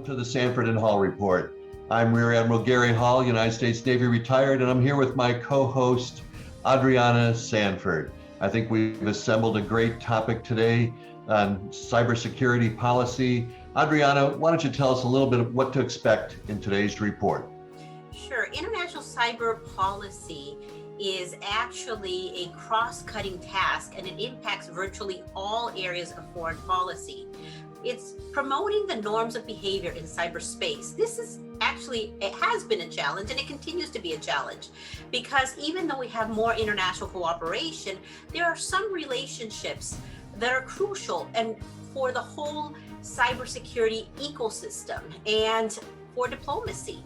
to the Sanford Hall Report. I'm Rear Admiral Garry Hall, United States Navy retired, and I'm here with my co-host, Adriana Sanford. I think we've assembled a great topic today on cybersecurity policy. Adriana, why don't you tell us a little bit of what to expect in today's report? Sure. International cyber policy is actually a cross-cutting task, and it impacts virtually all areas of foreign policy. It's promoting the norms of behavior in cyberspace. This is actually, it has been a challenge, and it continues to be a challenge, because even though we have more international cooperation, there are some relationships that are crucial and for the whole cybersecurity ecosystem and for diplomacy.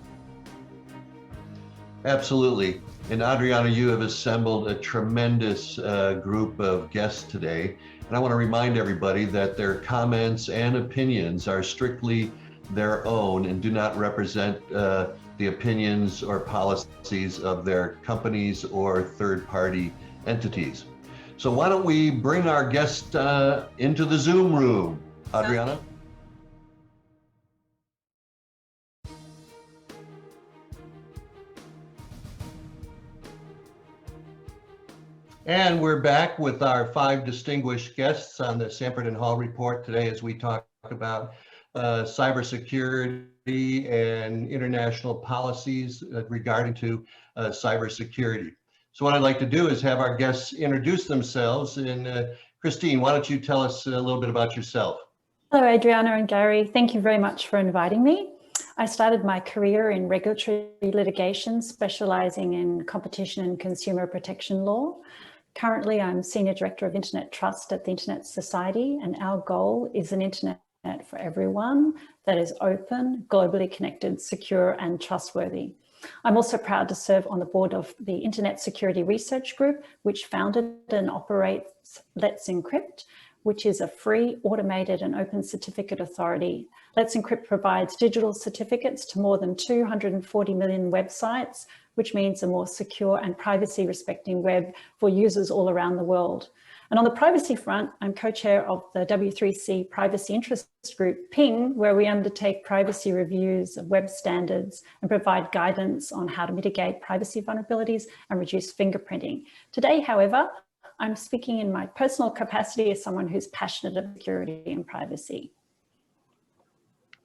Absolutely. And Adriana, you have assembled a tremendous group of guests today. And I want to remind everybody that their comments and opinions are strictly their own and do not represent the opinions or policies of their companies or third-party entities. So why don't we bring our guest into the Zoom room, Adriana? And we're back with our 5 distinguished guests on the Sanford Hall Report today as we talk about cybersecurity and international policies regarding to cybersecurity. So what I'd like to do is have our guests introduce themselves. And Christine, why don't you tell us a little bit about yourself? Hello, Adriana and Garry. Thank you very much for inviting me. I started my career in regulatory litigation, specializing in competition and consumer protection law. Currently, I'm Senior Director of Internet Trust at the Internet Society, and our goal is an internet for everyone that is open, globally connected, secure, and trustworthy. I'm also proud to serve on the board of the Internet Security Research Group, which founded and operates Let's Encrypt, which is a free, automated, and open certificate authority. Let's Encrypt provides digital certificates to more than 240 million websites, which means a more secure and privacy-respecting web for users all around the world. And on the privacy front, I'm co-chair of the W3C Privacy Interest Group, PING, where we undertake privacy reviews of web standards and provide guidance on how to mitigate privacy vulnerabilities and reduce fingerprinting. Today, however, I'm speaking in my personal capacity as someone who's passionate about security and privacy.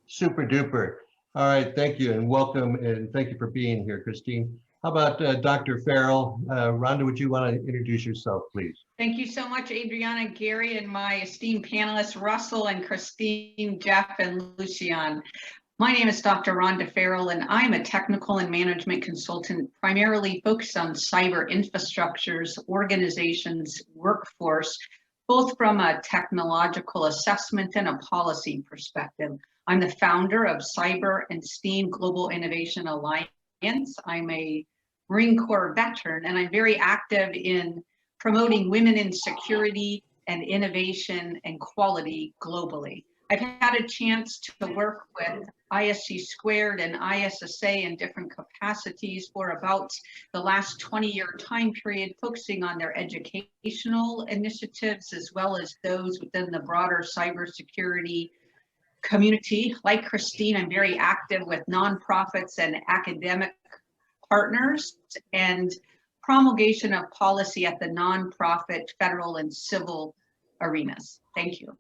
Super duper. All right, thank you and welcome, and thank you for being here, Christine. How about Dr. Farrell? Rhonda, would you want to introduce yourself, please? Thank you so much, Adriana, Garry, and my esteemed panelists, Russell and Christine, Jeff and Lucian. My name is Dr. Rhonda Farrell, and I'm a technical and management consultant primarily focused on cyber infrastructures, organizations, workforce, both from a technological assessment and a policy perspective. I'm the founder of Cyber and STEAM Global Innovation Alliance. I'm a Marine Corps veteran, and I'm very active in promoting women in security and innovation and quality globally. I've had a chance to work with ISC Squared and ISSA in different capacities for about the last 20-year time period, focusing on their educational initiatives as well as those within the broader cybersecurity community. Like Christine, I'm very active with nonprofits and academic partners and promulgation of policy at the nonprofit, federal, and civil arenas. Thank you.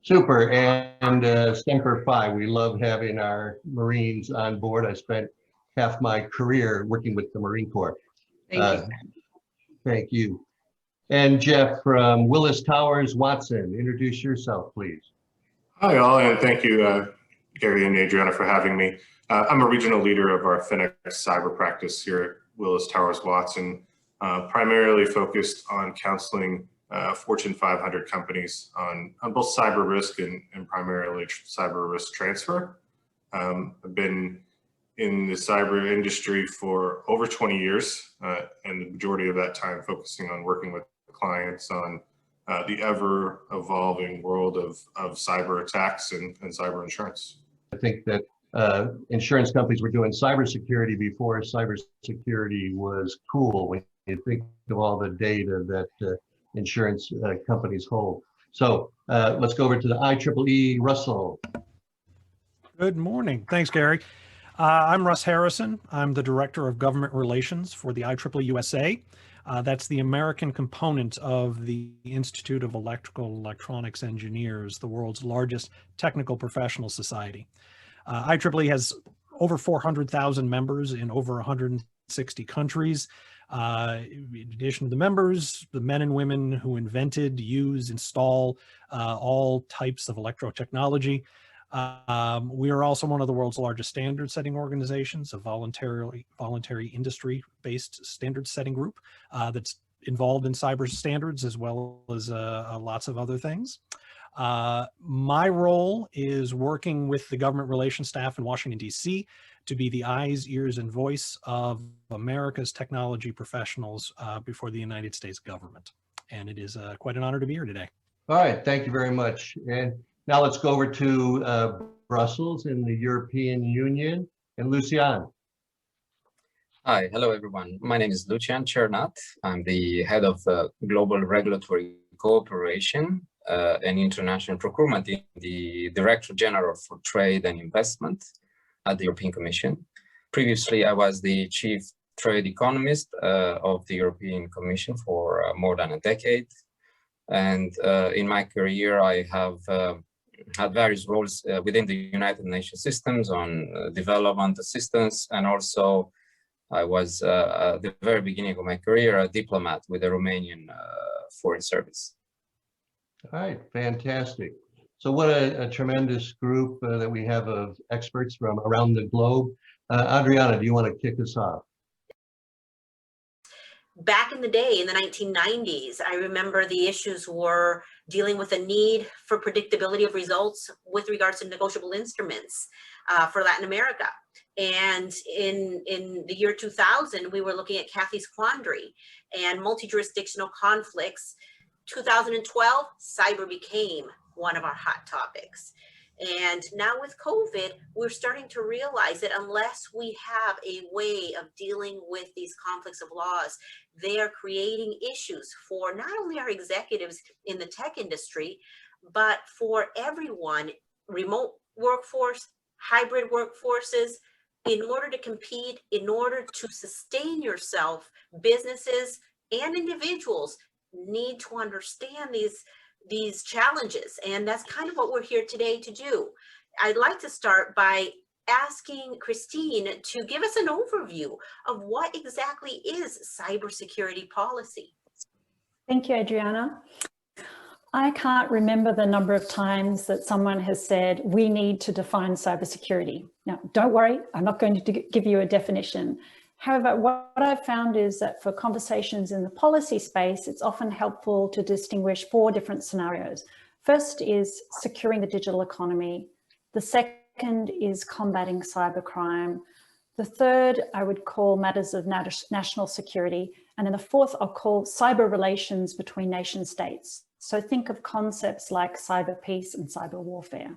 Super, and Semper Fi, we love having our Marines on board. I spent half my career working with the Marine Corps. Thank you. Thank you. And Jeff from Willis Towers Watson, introduce yourself, please. Hi all, and thank you, Garry and Adriana, for having me. I'm a regional leader of our FINEX cyber practice here at Willis Towers Watson, primarily focused on counseling Fortune 500 companies on both cyber risk and primarily cyber risk transfer. I've been in the cyber industry for over 20 years, and the majority of that time focusing on working with clients on the ever evolving world of cyber attacks and cyber insurance. I think that insurance companies were doing cybersecurity before cybersecurity was cool, when you think of all the data that insurance companies hold. So let's go over to the IEEE. Russell. Good morning. Thanks, Gary. I'm Russ Harrison. I'm the Director of Government Relations for the IEEE USA. That's the American component of the Institute of Electrical and Electronics Engineers, the world's largest technical professional society. IEEE has over 400,000 members in over 160 countries. In addition to the members, the men and women who invented, use, install all types of electro technology. We are also one of the world's largest standard setting organizations, a voluntary industry-based standard setting group that's involved in cyber standards as well as lots of other things. My role is working with the government relations staff in Washington, D.C. to be the eyes, ears, and voice of America's technology professionals before the United States government. And it is quite an honor to be here today. All right, thank you very much. And now let's go over to Brussels in the European Union and Lucian. Hi, hello everyone. My name is Lucian Cernat. I'm the head of Global Regulatory Cooperation and International Procurement in the Director General for Trade and Investment at the European Commission. Previously, I was the Chief Trade Economist of the European Commission for more than a decade. And in my career, I have had various roles within the United Nations systems on development assistance, and also I was at the very beginning of my career a diplomat with the Romanian Foreign Service. All right, fantastic. So what a tremendous group that we have of experts from around the globe. Adriana, do you want to kick us off? Back in the day, in the 1990s, I remember the issues were dealing with a need for predictability of results with regards to negotiable instruments for Latin America. And in the year 2000, we were looking at Kathy's quandary and multi-jurisdictional conflicts. 2012, cyber became one of our hot topics. And now with COVID, we're starting to realize that unless we have a way of dealing with these conflicts of laws, they are creating issues for not only our executives in the tech industry, but for everyone, remote workforce, hybrid workforces. In order to compete, in order to sustain yourself, businesses and individuals need to understand these challenges, and that's kind of what we're here today to do. I'd like to start by asking Christine to give us an overview of what exactly is cybersecurity policy. Thank you, Adriana. I can't remember the number of times that someone has said, we need to define cybersecurity. Now, don't worry, I'm not going to give you a definition. However, what I've found is that for conversations in the policy space, it's often helpful to distinguish 4 different scenarios. First is securing the digital economy. The second is combating cybercrime. The third, I would call matters of national security. And then the fourth, I'll call cyber relations between nation states. So think of concepts like cyber peace and cyber warfare.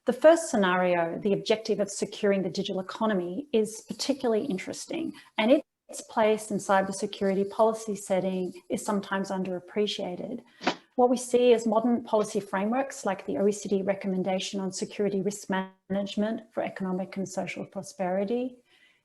The first scenario, the objective of securing the digital economy, is particularly interesting, and its place in cybersecurity policy setting is sometimes underappreciated. What we see is modern policy frameworks like the OECD recommendation on security risk management for economic and social prosperity,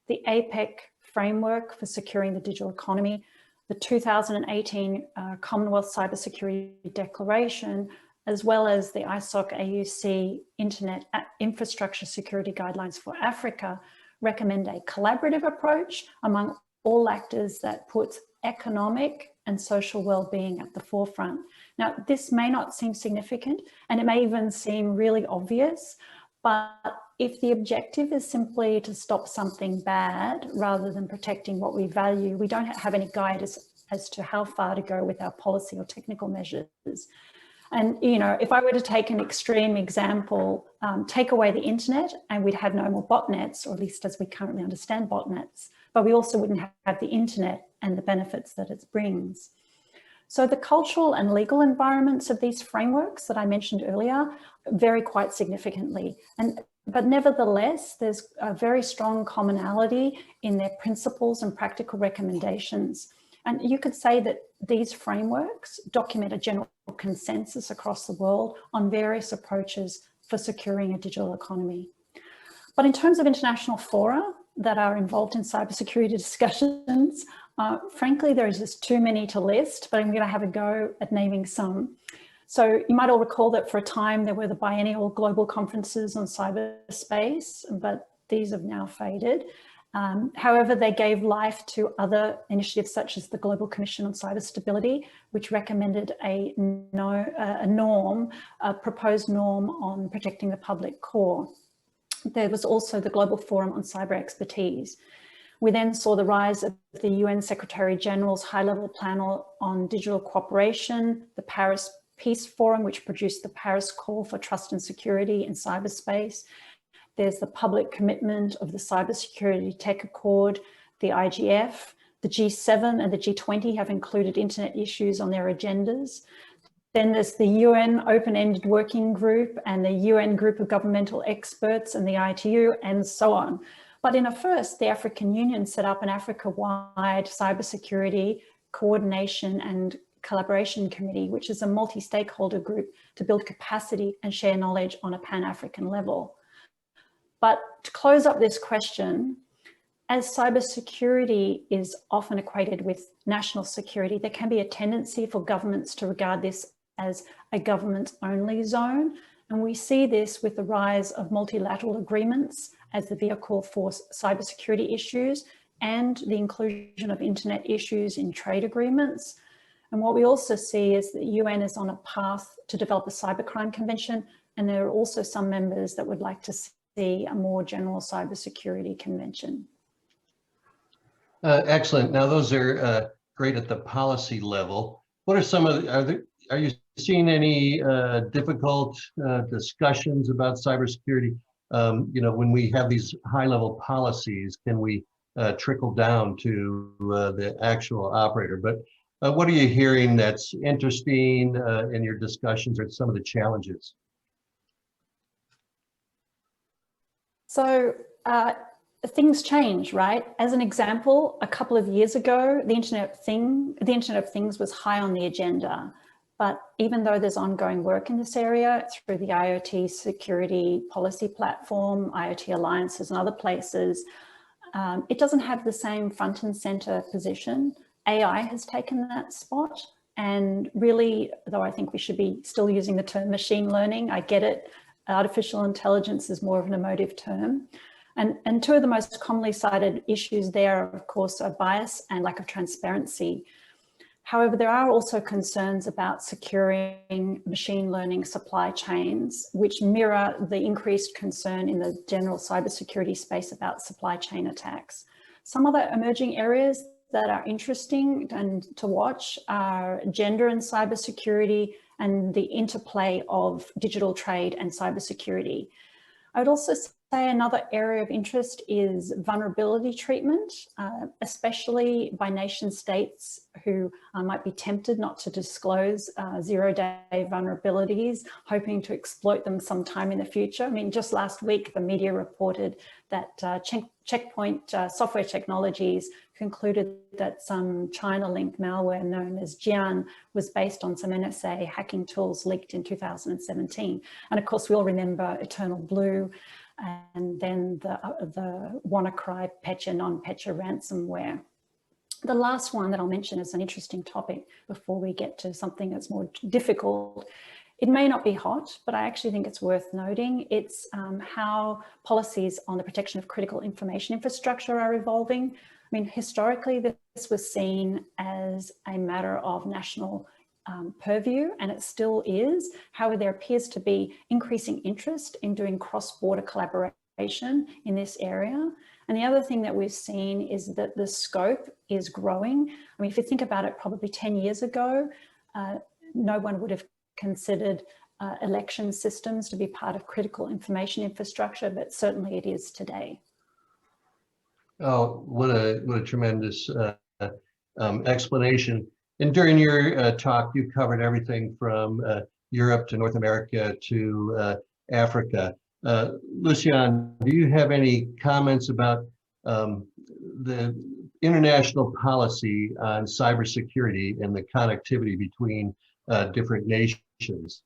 the APEC framework for securing the digital economy, the 2018 Commonwealth Cybersecurity Declaration, as well as the ISOC AUC Internet Infrastructure Security Guidelines for Africa, recommend a collaborative approach among all actors that puts economic and social well-being at the forefront. Now, this may not seem significant, and it may even seem really obvious, but if the objective is simply to stop something bad rather than protecting what we value, we don't have any guide as to how far to go with our policy or technical measures. And, you know, if I were to take an extreme example, take away the internet and we'd have no more botnets, or at least as we currently understand botnets, but we also wouldn't have the internet and the benefits that it brings. So the cultural and legal environments of these frameworks that I mentioned earlier vary quite significantly. But nevertheless, there's a very strong commonality in their principles and practical recommendations. And you could say that these frameworks document a general consensus across the world on various approaches for securing a digital economy. But in terms of international fora that are involved in cybersecurity discussions, frankly, there is just too many to list, but I'm going to have a go at naming some. So you might all recall that for a time there were the biennial global conferences on cyberspace, but these have now faded. However, they gave life to other initiatives such as the Global Commission on Cyber Stability, which recommended a proposed norm on protecting the public core. There was also the Global Forum on Cyber Expertise. We then saw the rise of the UN Secretary General's high-level panel on digital cooperation, the Paris Peace Forum, which produced the Paris Call for Trust and Security in Cyberspace. There's the public commitment of the Cybersecurity Tech Accord, the IGF, the G7 and the G20 have included internet issues on their agendas. Then there's the UN Open-Ended Working Group and the UN Group of Governmental Experts and the ITU and so on. But in a first, the African Union set up an Africa-wide cybersecurity coordination and collaboration committee, which is a multi-stakeholder group to build capacity and share knowledge on a Pan-African level. But to close up this question, as cybersecurity is often equated with national security, there can be a tendency for governments to regard this as a government-only zone. And we see this with the rise of multilateral agreements as the vehicle for cybersecurity issues and the inclusion of internet issues in trade agreements. And what we also see is that the UN is on a path to develop a cybercrime convention, and there are also some members that would like to see a more general cybersecurity convention. Excellent. Now, those are great at the policy level. What are some of the, are you seeing any difficult discussions about cybersecurity? You know, when we have these high-level policies, can we trickle down to the actual operator? But what are you hearing that's interesting in your discussions, or some of the challenges? So things change, right? As an example, a couple of years ago, the Internet of Things was high on the agenda. But even though there's ongoing work in this area through the IoT Security Policy Platform, IoT Alliances and other places, it doesn't have the same front and center position. AI has taken that spot. And really, though I think we should be still using the term machine learning, I get it, artificial intelligence is more of an emotive term. And two of the most commonly cited issues there, of course, are bias and lack of transparency. However, there are also concerns about securing machine learning supply chains, which mirror the increased concern in the general cybersecurity space about supply chain attacks. Some other emerging areas that are interesting and to watch are gender and cybersecurity and the interplay of digital trade and cybersecurity. I would also say another area of interest is vulnerability treatment, especially by nation states who might be tempted not to disclose zero-day vulnerabilities, hoping to exploit them sometime in the future. I mean, just last week, the media reported that Checkpoint Software Technologies concluded that some China-linked malware known as Jian was based on some NSA hacking tools leaked in 2017. And of course, we all remember Eternal Blue and then the WannaCry Petya non-Petya ransomware. The last one that I'll mention is an interesting topic before we get to something that's more difficult. It may not be hot, but I actually think it's worth noting. It's how policies on the protection of critical information infrastructure are evolving. I mean, historically, this was seen as a matter of national purview, and it still is. However, there appears to be increasing interest in doing cross-border collaboration in this area. And the other thing that we've seen is that the scope is growing. I mean, if you think about it, probably 10 years ago, no one would have considered election systems to be part of critical information infrastructure, but certainly it is today. Oh, what a tremendous explanation. And during your talk, you covered everything from Europe to North America to Africa. Lucian, do you have any comments about the international policy on cybersecurity and the connectivity between different nations?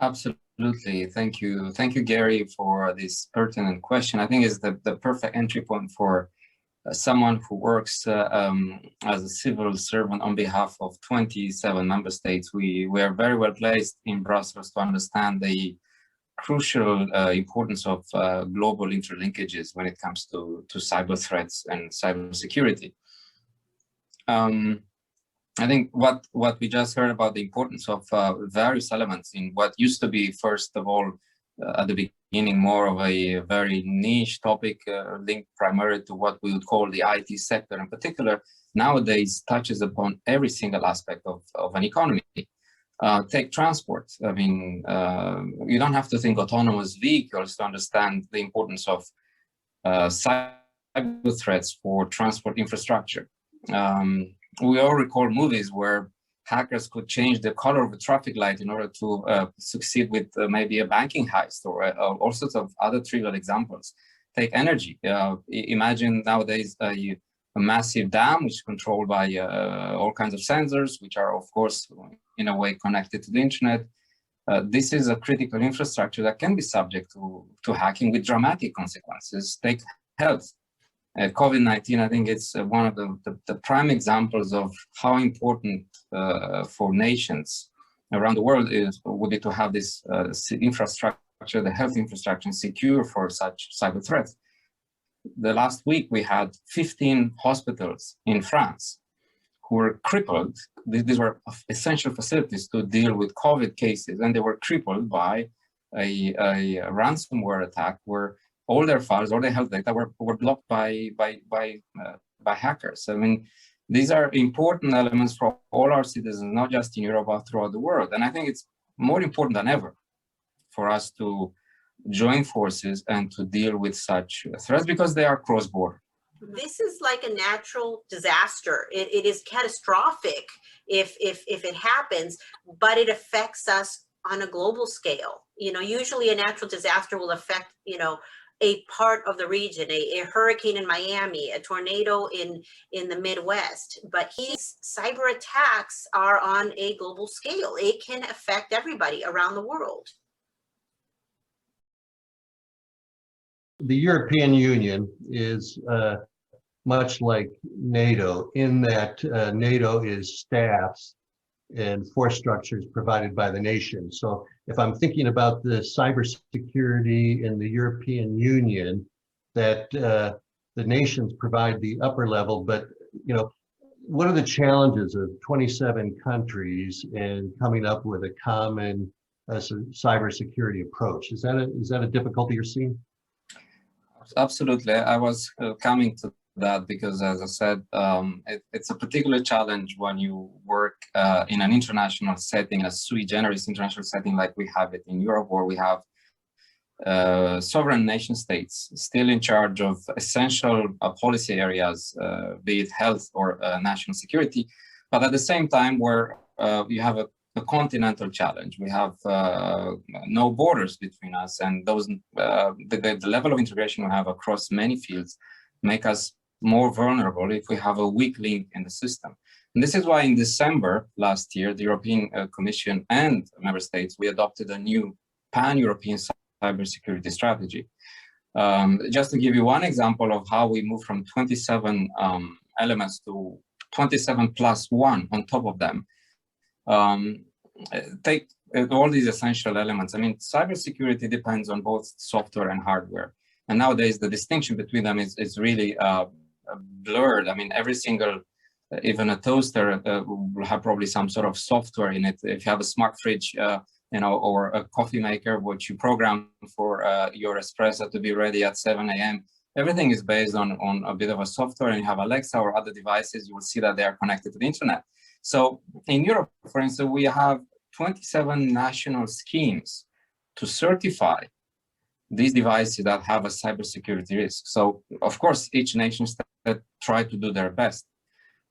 Absolutely. Absolutely. Thank you. Thank you, Gary, for this pertinent question. I think it's the perfect entry point for someone who works as a civil servant on behalf of 27 member states. We are very well placed in Brussels to understand the crucial importance of global interlinkages when it comes to cyber threats and cybersecurity. I think what we just heard about the importance of various elements in what used to be, first of all, at the beginning, more of a very niche topic linked primarily to what we would call the IT sector in particular, nowadays touches upon every single aspect of an economy. Take transport. I mean, you don't have to think autonomous vehicles to understand the importance of cyber threats for transport infrastructure. We all recall movies where hackers could change the color of a traffic light in order to succeed with maybe a banking heist or all sorts of other trivial examples. Take energy. Imagine nowadays a massive dam which is controlled by all kinds of sensors, which are, of course, in a way connected to the internet. This is a critical infrastructure that can be subject to hacking with dramatic consequences. Take health. COVID-19, I think it's one of the prime examples of how important for nations around the world would be to have this infrastructure, the health infrastructure, secure for such cyber threats. The last week we had 15 hospitals in France who were crippled. These were essential facilities to deal with COVID cases, and they were crippled by a ransomware attack where all their files, all their health data were blocked by hackers. I mean, these are important elements for all our citizens, not just in Europe, but throughout the world. And I think it's more important than ever for us to join forces and to deal with such threats because they are cross-border. This is like a natural disaster. It is catastrophic if it happens, but it affects us on a global scale. You know, usually a natural disaster will affect, you know, a part of the region, a hurricane in Miami, a tornado in the Midwest, but these cyber attacks are on a global scale. It can affect everybody around the world. The European Union is much like NATO in that NATO is staffs and force structures provided by the nation. So if I'm thinking about the cybersecurity in the European Union, that the nations provide the upper level, but you know, what are the challenges of 27 countries and coming up with a common cybersecurity approach? Is that a difficulty you're seeing? Absolutely. I was coming to that because, as I said, it's a particular challenge when you work in an international setting, a sui generis international setting like we have it in Europe, where we have sovereign nation states still in charge of essential policy areas, be it health or national security, but at the same time where you have a continental challenge. We have no borders between us, and those the level of integration we have across many fields make us more vulnerable if we have a weak link in the system. And this is why in December last year, the European Commission and member states, we adopted a new pan-European cybersecurity strategy. Just to give you one example of how we move from 27 elements to 27 plus one on top of them. Take all these essential elements. I mean, cybersecurity depends on both software and hardware. And nowadays, the distinction between them is really blurred. I mean, every single, even a toaster will have probably some sort of software in it. If you have a smart fridge, you know, or a coffee maker, which you program for your espresso to be ready at 7 a.m., everything is based on a bit of a software. And you have Alexa or other devices, you will see that they are connected to the internet. So in Europe, for instance, we have 27 national schemes to certify these devices that have a cybersecurity risk. So, of course, each nation state tried to do their best,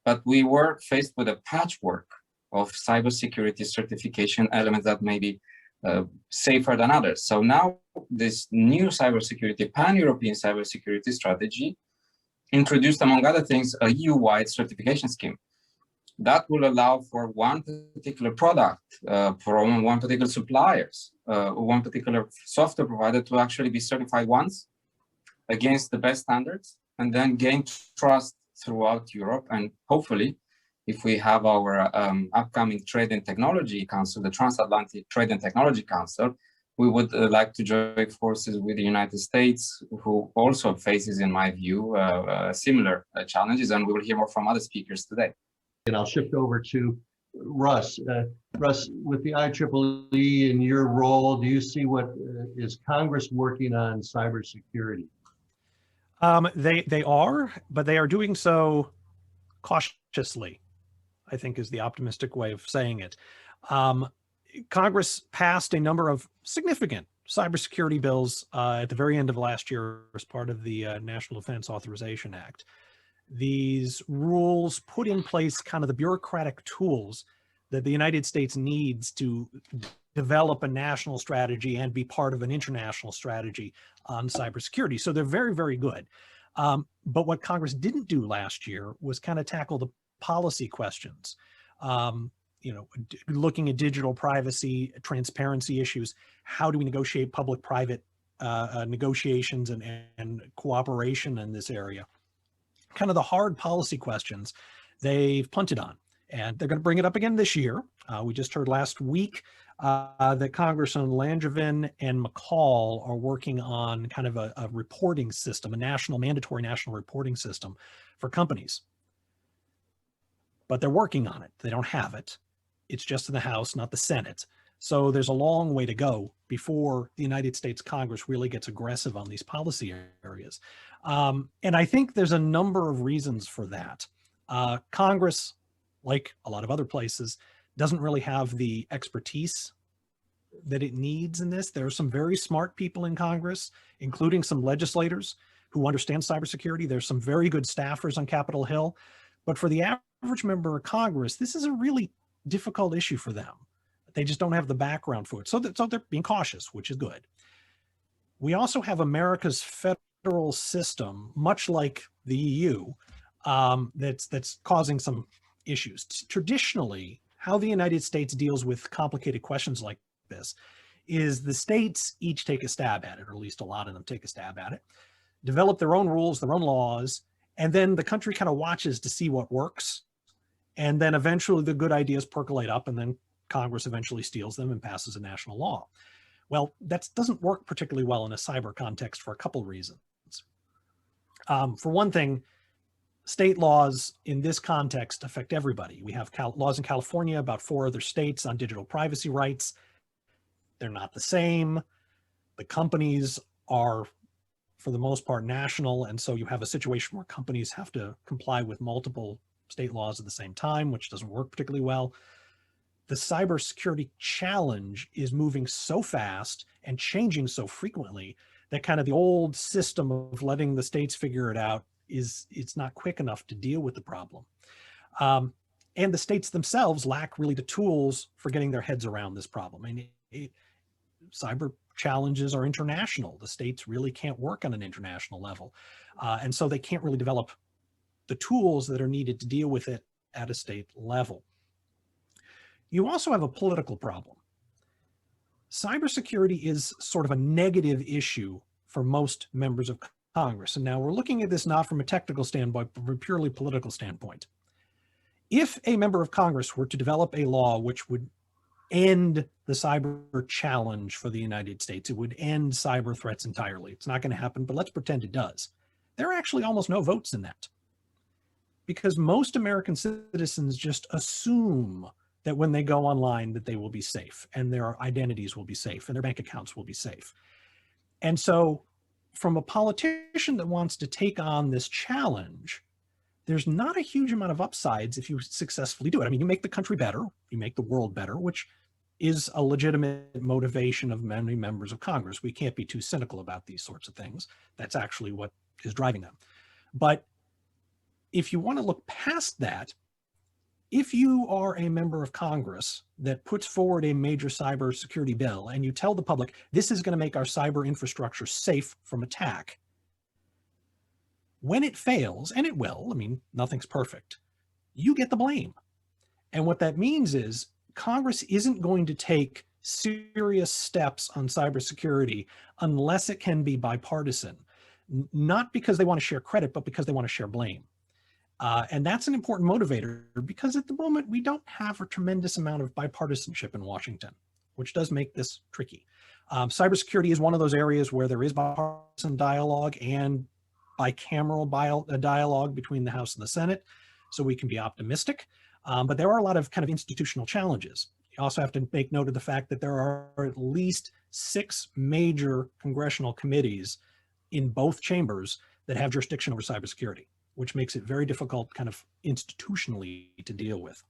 but we were faced with a patchwork of cybersecurity certification elements that may be safer than others. So now this new cybersecurity, pan-European cybersecurity strategy introduced, among other things, a EU-wide certification scheme. that will allow for one particular product from one particular suppliers, one particular software provider to actually be certified once against the best standards, and then gain trust throughout Europe. And hopefully, if we have our upcoming Trade and Technology Council, the Transatlantic Trade and Technology Council, we would like to join forces with the United States, who also faces, in my view, similar challenges. And we will hear more from other speakers today. And I'll shift over to Russ. Russ, with the IEEE in your role, do you see what is Congress working on cybersecurity? They are, but they are doing so cautiously, I think is the optimistic way of saying it. Congress passed a number of significant cybersecurity bills at the very end of last year as part of the National Defense Authorization Act. These rules put in place kind of the bureaucratic tools that the United States needs to develop a national strategy and be part of an international strategy on cybersecurity. So they're very, very good. But what Congress didn't do last year was kind of tackle the policy questions. Looking at digital privacy, transparency issues, how do we negotiate public-private negotiations and cooperation in this area? Kind of the hard policy questions they've punted on, and they're going to bring it up again this year. We just heard last week that Congressman Langevin and McCall are working on kind of a reporting system, a mandatory national reporting system for companies. But they're working on it. They don't have it. It's just in the House, not the Senate. So there's a long way to go before the United States Congress really gets aggressive on these policy areas. And I think there's a number of reasons for that. Congress, like a lot of other places, doesn't really have the expertise that it needs in this. There are some very smart people in Congress, including some legislators who understand cybersecurity. There's some very good staffers on Capitol Hill. But for the average member of Congress, this is a really difficult issue for them. They just don't have the background for it. So they're being cautious, which is good. We also have America's federal system, much like the EU, that's causing some issues. Traditionally, how the United States deals with complicated questions like this is the states each take a stab at it, or at least a lot of them take a stab at it, develop their own rules, their own laws, and then the country kind of watches to see what works. And then eventually the good ideas percolate up, and then Congress eventually steals them and passes a national law. Well, that doesn't work particularly well in a cyber context for a couple of reasons. For one thing, state laws in this context affect everybody. We have laws in California, about 4 other states on digital privacy rights. They're not the same. The companies are, for the most part, national. And so you have a situation where companies have to comply with multiple state laws at the same time, which doesn't work particularly well. The cybersecurity challenge is moving so fast and changing so frequently that kind of the old system of letting the states figure it out it's not quick enough to deal with the problem. And the states themselves lack really the tools for getting their heads around this problem. I mean, cyber challenges are international. The states really can't work on an international level. And so they can't really develop the tools that are needed to deal with it at a state level. You also have a political problem. Cybersecurity is sort of a negative issue for most members of Congress. And now we're looking at this not from a technical standpoint, but from a purely political standpoint. If a member of Congress were to develop a law which would end the cyber challenge for the United States, it would end cyber threats entirely. It's not going to happen, but let's pretend it does. There are actually almost no votes in that, because most American citizens just assume that when they go online that they will be safe and their identities will be safe and their bank accounts will be safe. And so from a politician that wants to take on this challenge, there's not a huge amount of upsides if you successfully do it. I mean, you make the country better, you make the world better, which is a legitimate motivation of many members of Congress. We can't be too cynical about these sorts of things. That's actually what is driving them. But if you want to look past that, if you are a member of Congress that puts forward a major cybersecurity bill and you tell the public, this is going to make our cyber infrastructure safe from attack, when it fails, and it will, I mean, nothing's perfect, you get the blame. And what that means is Congress isn't going to take serious steps on cybersecurity unless it can be bipartisan, not because they want to share credit, but because they want to share blame. And that's an important motivator because at the moment we don't have a tremendous amount of bipartisanship in Washington, which does make this tricky. Cybersecurity is one of those areas where there is bipartisan dialogue and bicameral dialogue between the House and the Senate, so we can be optimistic. But there are a lot of kind of institutional challenges. You also have to make note of the fact that there are at least 6 major congressional committees in both chambers that have jurisdiction over cybersecurity, which makes it very difficult kind of institutionally to deal with.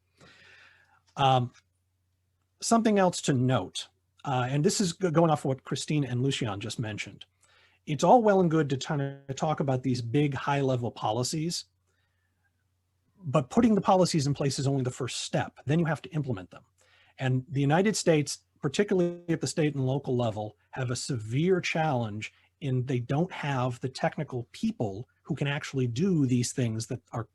Something else to note, and this is going off what Christine and Lucian just mentioned. It's all well and good to kind of talk about these big high-level policies, but putting the policies in place is only the first step. Then you have to implement them. And the United States, particularly at the state and local level, have a severe challenge in they don't have the technical people who can actually do these things that are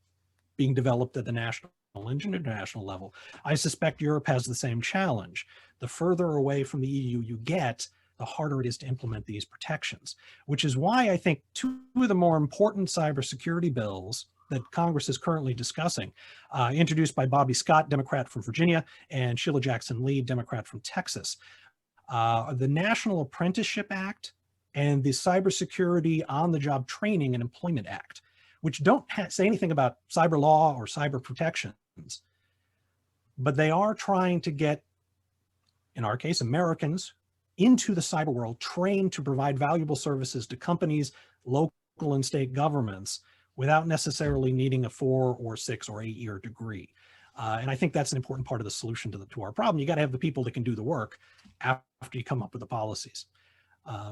being developed at the national and international level. I suspect Europe has the same challenge. The further away from the EU you get, the harder it is to implement these protections, which is why I think 2 of the more important cybersecurity bills that Congress is currently discussing, introduced by Bobby Scott, Democrat from Virginia, and Sheila Jackson Lee, Democrat from Texas. The National Apprenticeship Act and the Cybersecurity on-the-Job Training and Employment Act, which don't say anything about cyber law or cyber protections, but they are trying to get, in our case, Americans into the cyber world, trained to provide valuable services to companies, local and state governments, without necessarily needing a 4 or 6 or 8 year degree. And I think that's an important part of the solution to our problem. You got to have the people that can do the work after you come up with the policies.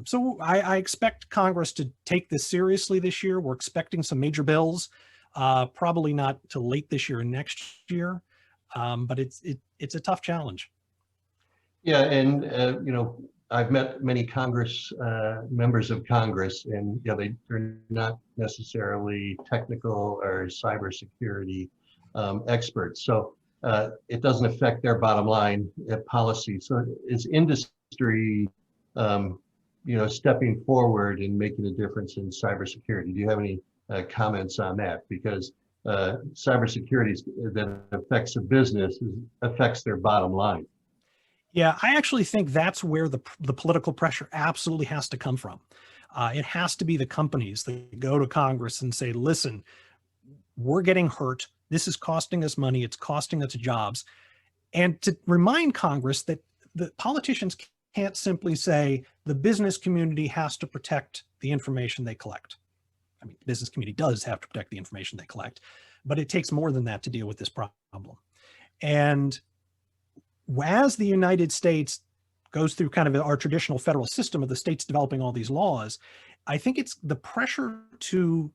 So I expect Congress to take this seriously this year. We're expecting some major bills, probably not till late this year and next year, but it's a tough challenge. Yeah, and you know, I've met many Congress members of Congress, and yeah, they're not necessarily technical or cybersecurity experts. So it doesn't affect their bottom line policy. So is industry, you know, stepping forward and making a difference in cybersecurity? Do you have any comments on that? Because cybersecurity that affects a business affects their bottom line. Yeah, I actually think that's where the political pressure absolutely has to come from. It has to be the companies that go to Congress and say, listen, we're getting hurt. This is costing us money. It's costing us jobs. And to remind Congress that the politicians can't simply say the business community has to protect the information they collect. I mean, the business community does have to protect the information they collect, but it takes more than that to deal with this problem. And as the United States goes through kind of our traditional federal system of the states developing all these laws, I think it's the pressure to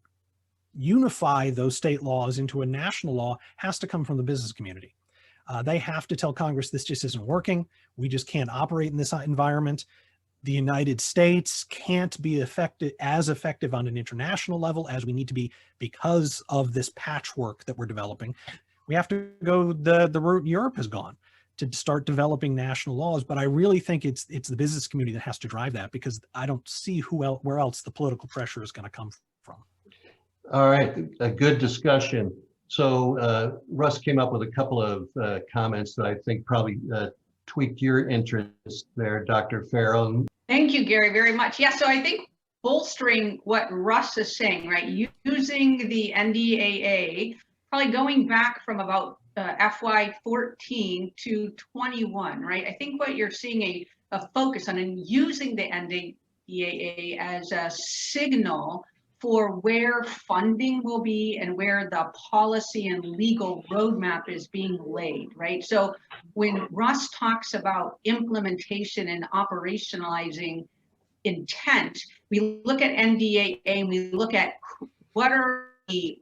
unify those state laws into a national law has to come from the business community. They have to tell Congress this just isn't working. We just can't operate in this environment. The United States can't be as effective on an international level as we need to be because of this patchwork that we're developing. We have to go the route Europe has gone to start developing national laws. But I really think it's the business community that has to drive that, because I don't see where else the political pressure is going to come from. All right, a good discussion. So Russ came up with a couple of comments that I think probably tweaked your interest there, Dr. Farrell. Thank you, Gary, very much. Yeah, so I think bolstering what Russ is saying, right? Using the NDAA, probably going back from about FY 14 to 21, right? I think what you're seeing a focus on, and using the NDAA as a signal for where funding will be and where the policy and legal roadmap is being laid, right? So when Russ talks about implementation and operationalizing intent, we look at NDAA and we look at what are the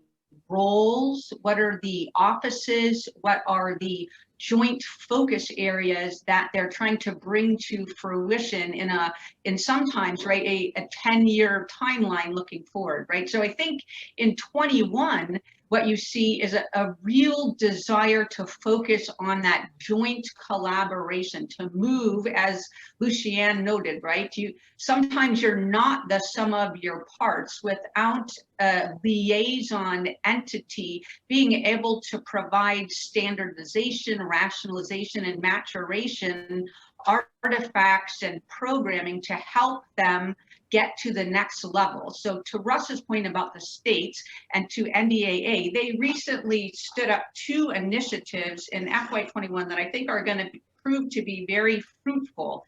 roles, what are the offices, what are the joint focus areas that they're trying to bring to fruition in sometimes, right, a 10-year timeline looking forward, right? So I think in 21, what you see is a real desire to focus on that joint collaboration, to move, as Lucian noted, right? Sometimes you're not the sum of your parts. Without a liaison entity being able to provide standardization, rationalization, and maturation artifacts and programming to help them get to the next level. So to Russ's point about the states and to NDAA, they recently stood up 2 initiatives in FY21 that I think are going to prove to be very fruitful,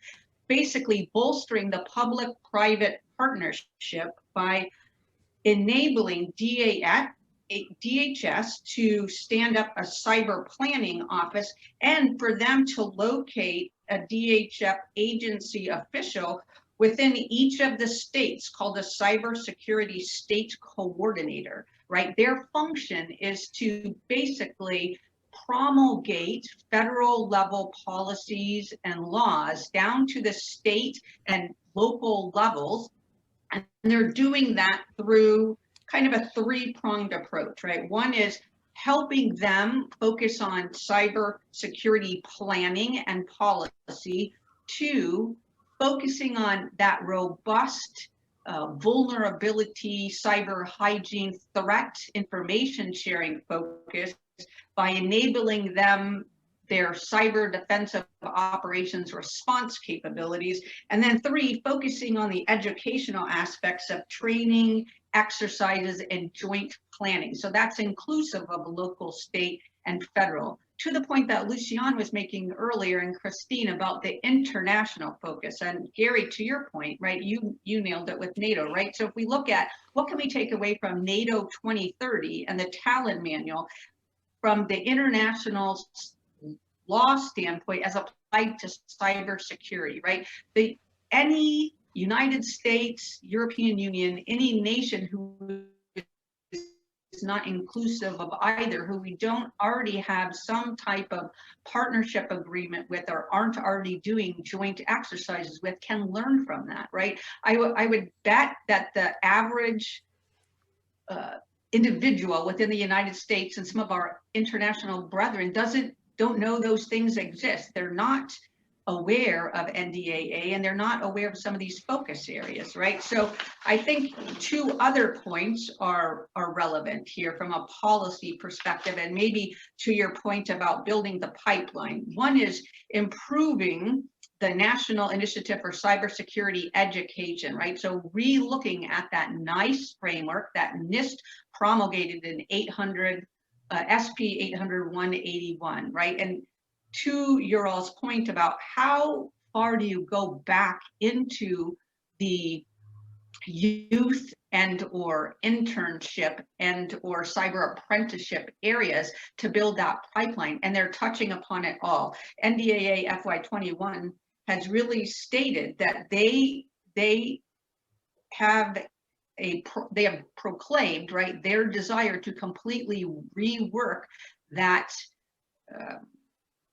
basically bolstering the public-private partnership by enabling DHS to stand up a cyber planning office and for them to locate a DHS agency official within each of the states called a cybersecurity state coordinator, right? Their function is to basically promulgate federal level policies and laws down to the state and local levels. And they're doing that through kind of a 3-pronged approach, right? One is helping them focus on cyber security planning and policy. 2, focusing on that robust vulnerability, cyber hygiene, threat information sharing focus by enabling them their cyber defensive operations response capabilities. And then 3, focusing on the educational aspects of training, exercises, and joint planning. So that's inclusive of local, state, and federal. To the point that Lucian was making earlier and Christine about the international focus. And Garry, to your point, right, you nailed it with NATO, right? So if we look at what can we take away from NATO 2030 and the Talon Manual from the international law standpoint as applied to cybersecurity, right? Any United States, European Union, any nation who is not inclusive of either, who we don't already have some type of partnership agreement with or aren't already doing joint exercises with, can learn from that, right? I would bet that the average individual within the United States and some of our international brethren don't know those things exist. They're not aware of NDAA and they're not aware of some of these focus areas, right? So I think 2 other points are relevant here from a policy perspective, and maybe to your point about building the pipeline. One is improving the National Initiative for Cybersecurity Education, right? So re-looking at that NICE framework that NIST promulgated in SP 800-181, right? And to your all's point about how far do you go back into the youth and or internship and or cyber apprenticeship areas to build that pipeline, and they're touching upon it all. NDAA FY21 has really stated that they have proclaimed, right, their desire to completely rework that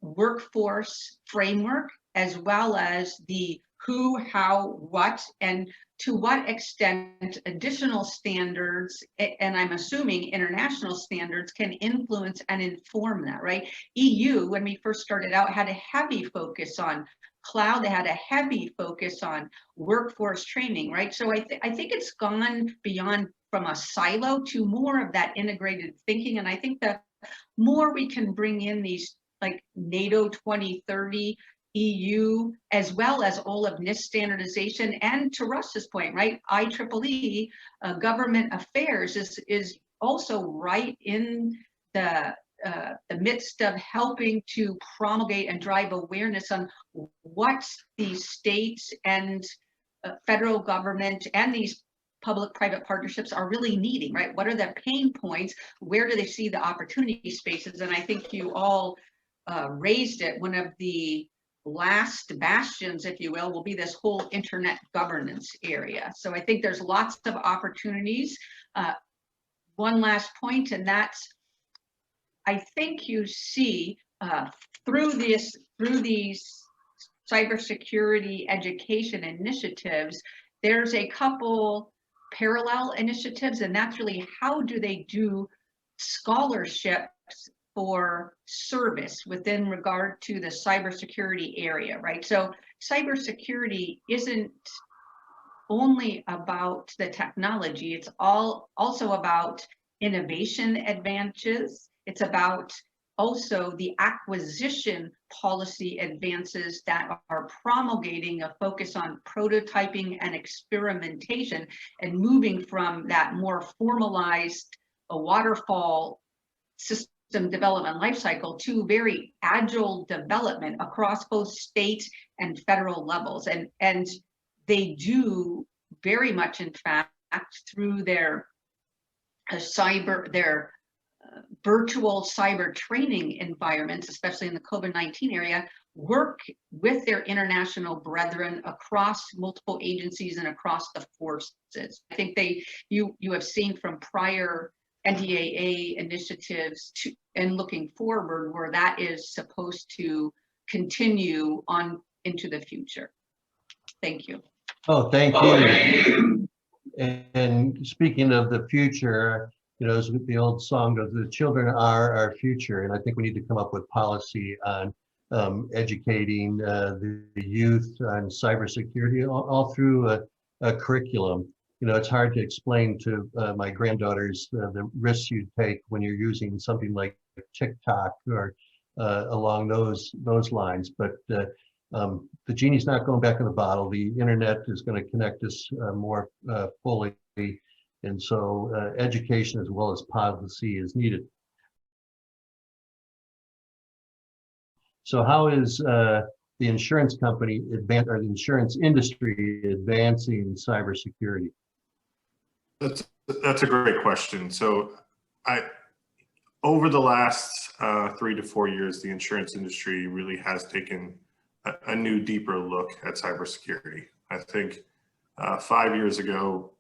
workforce framework, as well as the who, how, what, and to what extent additional standards, and I'm assuming international standards, can influence and inform that, right? EU, when we first started out, had a heavy focus on cloud. They had a heavy focus on workforce training, right? So I think it's gone beyond from a silo to more of that integrated thinking. And I think that more we can bring in these like NATO 2030, EU, as well as all of NIST standardization, and to Russ's point, right, IEEE government affairs is also right in the midst of helping to promulgate and drive awareness on what these states and federal government and these public-private partnerships are really needing, right? What are the pain points? Where do they see the opportunity spaces? And I think you all raised it. One of the last bastions, if you will be this whole internet governance area. So I think there's lots of opportunities. One last point, and that's, I think you see through these cybersecurity education initiatives, there's a couple parallel initiatives, and that's really how do they do scholarships for service within regard to the cybersecurity area, right? So cybersecurity isn't only about the technology, it's also about innovation advantages. It's about also the acquisition policy advances that are promulgating a focus on prototyping and experimentation and moving from that more formalized waterfall system development lifecycle to very agile development across both state and federal levels. And they do very much, in fact, through their virtual cyber training environments, especially in the COVID-19 area, work with their international brethren across multiple agencies and across the forces. I think you have seen from prior NDAA initiatives and looking forward where that is supposed to continue on into the future. Thank you. Oh, thank you. And speaking of the future, you know, as the old song goes, the children are our future. And I think we need to come up with policy on educating the youth on cybersecurity all through a curriculum. You know, it's hard to explain to my granddaughters the risks you take when you're using something like TikTok or along those lines. But the genie's not going back in the bottle. The internet is going to connect us more fully. And so education as well as policy is needed. So how is the insurance company or the insurance industry advancing cybersecurity? That's a great question. So over the last 3 to 4 years, the insurance industry really has taken a new, deeper look at cybersecurity. I think 5 years ago,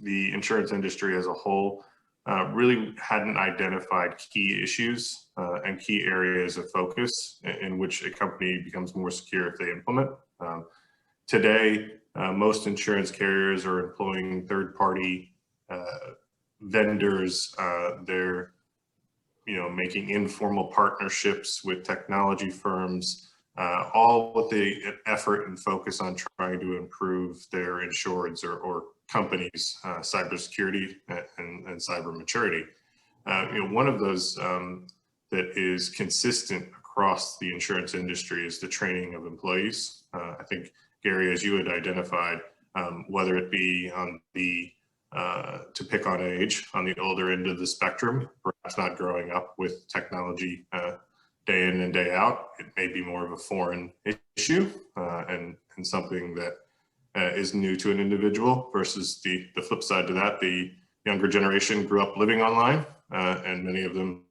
the insurance industry as a whole really hadn't identified key issues and key areas of focus in which a company becomes more secure if they implement. Today, most insurance carriers are employing third-party vendors. They're making informal partnerships with technology firms, all with the effort and focus on trying to improve their insureds or companies' cybersecurity and cyber maturity. One of those that is consistent across the insurance industry is the training of employees. I think, Garry, as you had identified, whether it be on the, to pick on age, on the older end of the spectrum, perhaps not growing up with technology day in and day out, it may be more of a foreign issue and something that is new to an individual versus the flip side to that. The younger generation grew up living online and many of them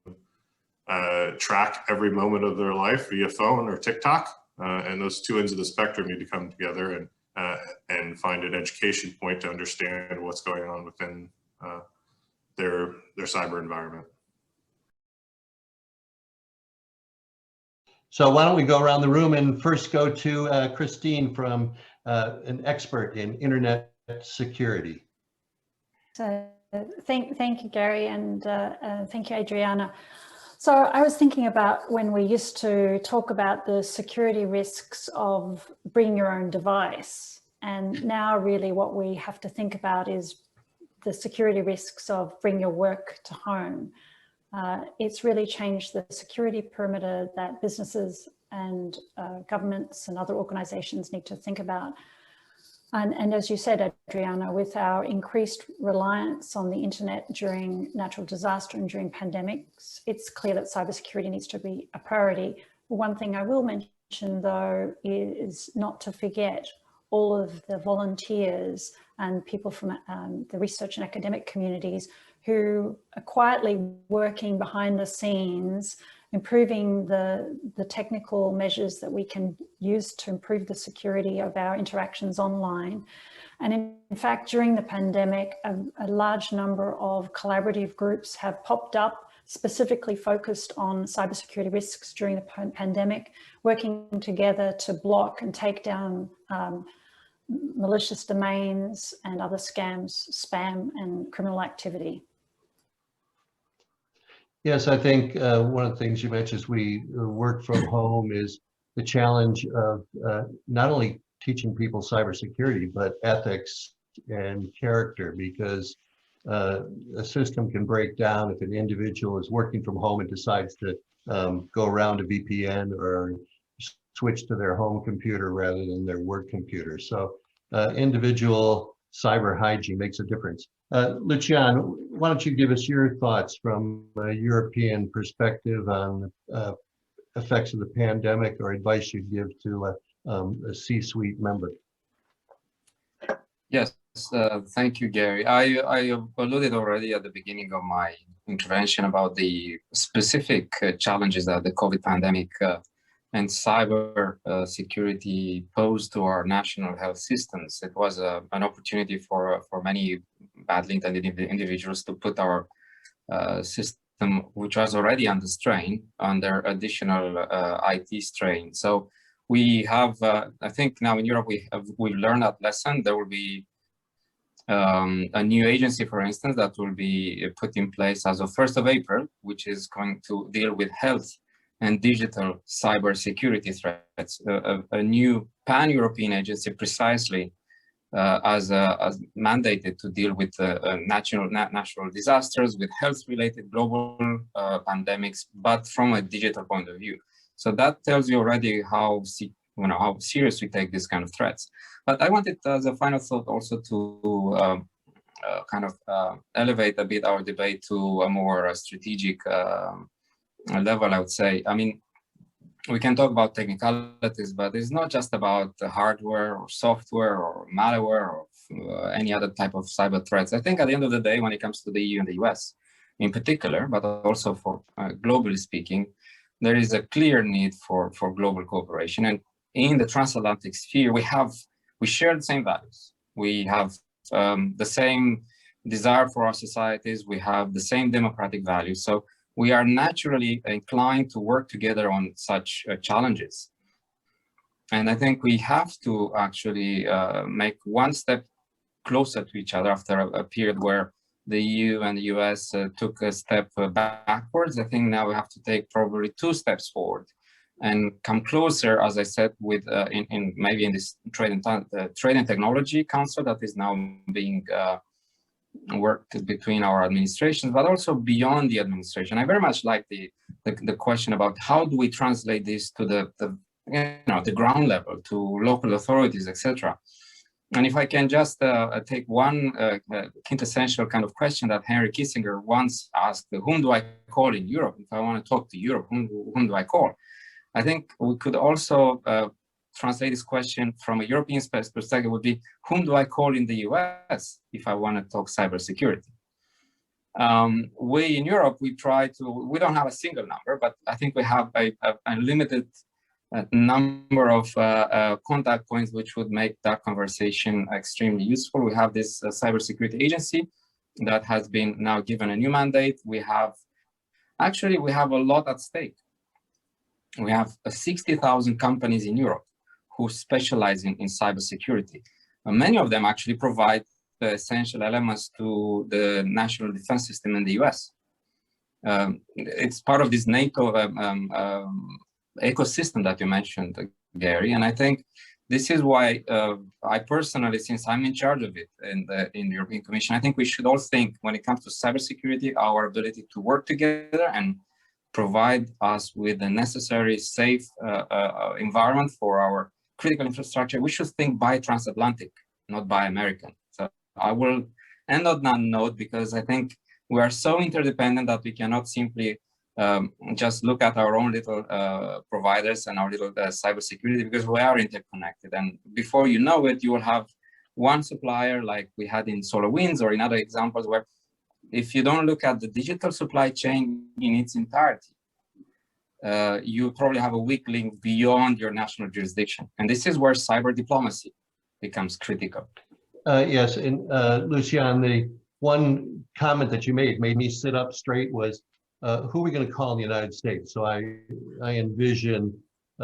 track every moment of their life via phone or TikTok. And those two ends of the spectrum need to come together and find an education point to understand what's going on within their cyber environment. So why don't we go around the room and first go to Christine, from an expert in internet security. So thank you, Garry, and thank you, Adriana. So I was thinking about when we used to talk about the security risks of bring your own device. And now really what we have to think about is the security risks of bring your work to home. It's really changed the security perimeter that businesses and governments and other organizations need to think about. And as you said, Adriana, with our increased reliance on the internet during natural disaster and during pandemics, it's clear that cybersecurity needs to be a priority. One thing I will mention, though, is not to forget all of the volunteers and people from the research and academic communities who are quietly working behind the scenes, improving the technical measures that we can use to improve the security of our interactions online. And in fact, during the pandemic, a large number of collaborative groups have popped up specifically focused on cybersecurity risks during the pandemic, working together to block and take down malicious domains and other scams, spam and criminal activity. Yes, I think one of the things you mentioned is we work from home is the challenge of not only teaching people cybersecurity, but ethics and character, because a system can break down if an individual is working from home and decides to go around a VPN or switch to their home computer rather than their work computer. So individual cyber hygiene makes a difference. Lucian, why don't you give us your thoughts from a European perspective on effects of the pandemic, or advice you'd give to a C-suite member? Yes, thank you, Gary. I alluded already at the beginning of my intervention about the specific challenges that the COVID pandemic and cyber security posed to our national health systems. It was an opportunity for many badly intended individuals to put our system, which was already under strain, under additional IT strain. So we have, I think now in Europe, we've learned that lesson. There will be a new agency, for instance, that will be put in place as of 1st of April, which is going to deal with health and digital cybersecurity threats. A new pan-European agency precisely as mandated to deal with natural disasters, with health-related global pandemics, but from a digital point of view. So that tells you already how serious we take these kind of threats. But I wanted, as a final thought, also to elevate a bit our debate to a more strategic level, I would say. I mean, we can talk about technicalities, but it's not just about the hardware or software or malware or any other type of cyber threats. I think at the end of the day, when it comes to the EU and the US in particular, but also for globally speaking, there is a clear need for global cooperation. And in the transatlantic sphere, we share the same values. We have the same desire for our societies. We have the same democratic values. So we are naturally inclined to work together on such challenges. And I think we have to actually make one step closer to each other after a period where the EU and the US took a step backwards. I think now we have to take probably 2 steps forward and come closer, as I said, with maybe in this Trade and Technology Council that is now being worked between our administrations, but also beyond the administration. I very much like the question about how do we translate this to the ground level, to local authorities, etc. And if I can just take one quintessential kind of question that Henry Kissinger once asked, whom do I call in Europe? If I want to talk to Europe, whom do I call? I think we could also translate this question from a European perspective would be, whom do I call in the US if I want to talk cybersecurity? We in Europe, we don't have a single number, but I think we have a limited number of contact points which would make that conversation extremely useful. We have this cybersecurity agency that has been now given a new mandate. We have a lot at stake. We have 60,000 companies in Europe who specialize in cybersecurity. Many of them actually provide the essential elements to the national defense system in the US. It's part of this NATO ecosystem that you mentioned, Gary, and I think this is why I personally, since I'm in charge of it in the European Commission, I think we should all think when it comes to cybersecurity, our ability to work together and provide us with the necessary safe environment for our critical infrastructure. We should think by transatlantic, not by American. So I will end on that note because I think we are so interdependent that we cannot simply just look at our own little providers and our little cybersecurity, because we are interconnected. And before you know it, you will have one supplier like we had in SolarWinds or in other examples where if you don't look at the digital supply chain in its entirety, you probably have a weak link beyond your national jurisdiction. And this is where cyber diplomacy becomes critical. Yes, and Lucian, the one comment that you made me sit up straight was, who are we going to call in the United States? So I envision